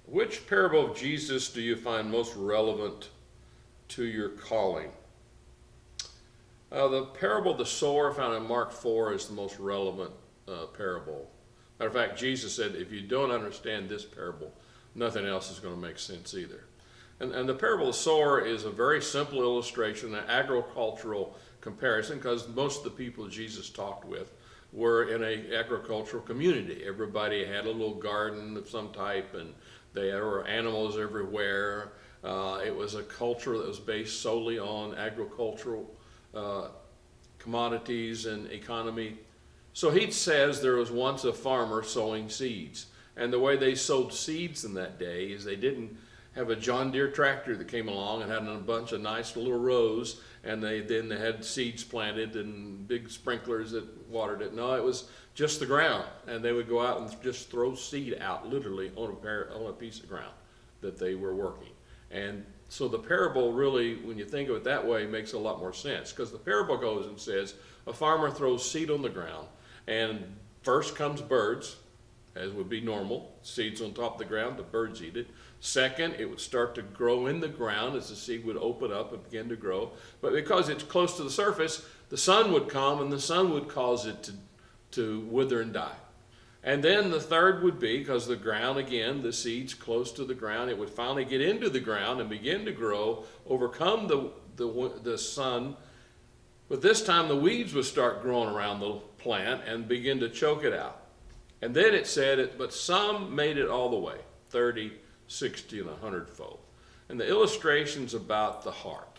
Which parable of Jesus do you find most relevant to your calling? The parable of the sower found in Mark 4 is the most relevant parable. Matter of fact, Jesus said, if you don't understand this parable, nothing else is going to make sense either. And the parable of the sower is a very simple illustration, an agricultural comparison, because most of the people Jesus talked with were in an agricultural community. Everybody had a little garden of some type, and there were animals everywhere. It was a culture that was based solely on agricultural commodities and economy. So he says there was once a farmer sowing seeds. And the way they sowed seeds in that day is they didn't have a John Deere tractor that came along and had a bunch of nice little rows, and they had seeds planted and big sprinklers that watered it. No, it was just the ground, and they would go out and just throw seed out literally on a piece of ground that they were working. And so the parable really, when you think of it that way, makes a lot more sense, because the parable goes and says a farmer throws seed on the ground, and first comes birds, as would be normal. Seeds on top of the ground, the birds eat it. Second, it would start to grow in the ground as the seed would open up and begin to grow. But because it's close to the surface, the sun would come and the sun would cause it to wither and die. And then the third would be, because the ground, again, the seed's close to the ground, it would finally get into the ground and begin to grow, overcome the sun. But this time the weeds would start growing around the plant and begin to choke it out. And then it said, but some made it all the way, 30, 60, and 100-fold. And the illustration's about the heart.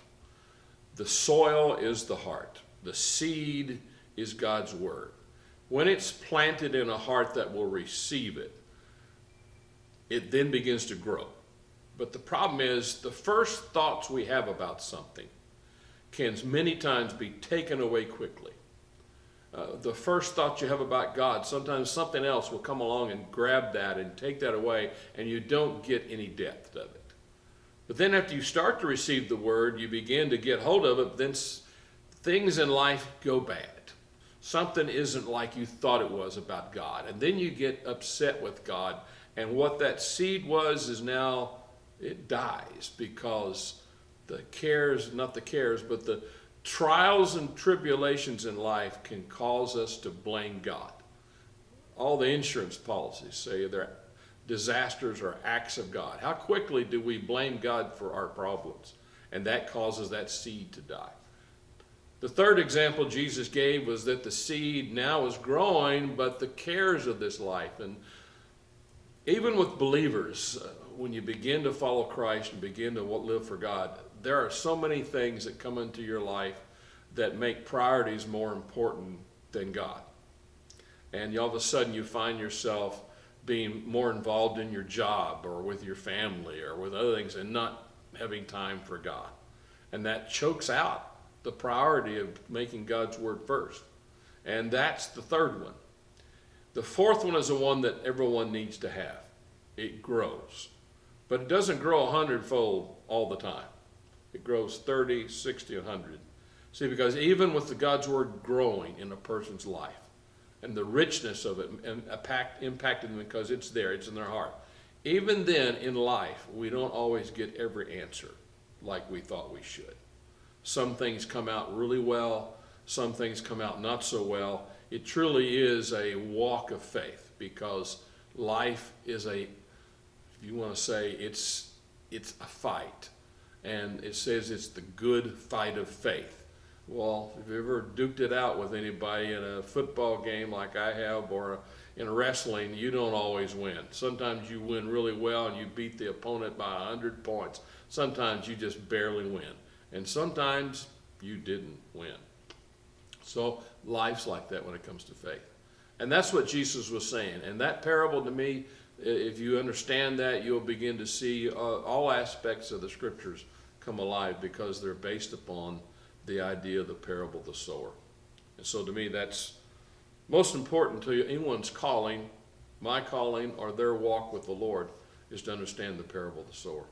The soil is the heart. The seed is God's word. When it's planted in a heart that will receive it, it then begins to grow. But the problem is, the first thoughts we have about something can many times be taken away quickly. The first thought you have about God, sometimes something else will come along and grab that and take that away, and you don't get any depth of it. But then after you start to receive the word, you begin to get hold of it, then things in life go bad. Something isn't like you thought it was about God, and then you get upset with God, and what that seed was is now, it dies, because the cares, not the cares, but the trials and tribulations in life can cause us to blame God. All the insurance policies say they're disasters or acts of God. How quickly do we blame God for our problems? And that causes that seed to die. The third example Jesus gave was that the seed now is growing, but the cares of this life, and even with believers, when you begin to follow Christ and begin to live for God, there are so many things that come into your life that make priorities more important than God. And all of a sudden you find yourself being more involved in your job or with your family or with other things and not having time for God. And that chokes out the priority of making God's word first. And that's the third one. The fourth one is the one that everyone needs to have. It grows. But it doesn't grow 100-fold all the time. It grows 30, 60, 100. See, because even with the God's word growing in a person's life and the richness of it and impacting them because it's there, it's in their heart, even then in life, we don't always get every answer like we thought we should. Some things come out really well. Some things come out not so well. It truly is a walk of faith, because life is if you want to say, it's a fight. And it says it's the good fight of faith. Well, if you ever duked it out with anybody in a football game like I have, or in wrestling, you don't always win. Sometimes you win really well and you beat the opponent by 100 points. Sometimes you just barely win. And sometimes you didn't win. So life's like that when it comes to faith. And that's what Jesus was saying. And that parable, to me, if you understand that, you'll begin to see all aspects of the scriptures come alive, because they're based upon the idea of the parable of the sower. And so to me, that's most important to anyone's calling, my calling, or their walk with the Lord, is to understand the parable of the sower.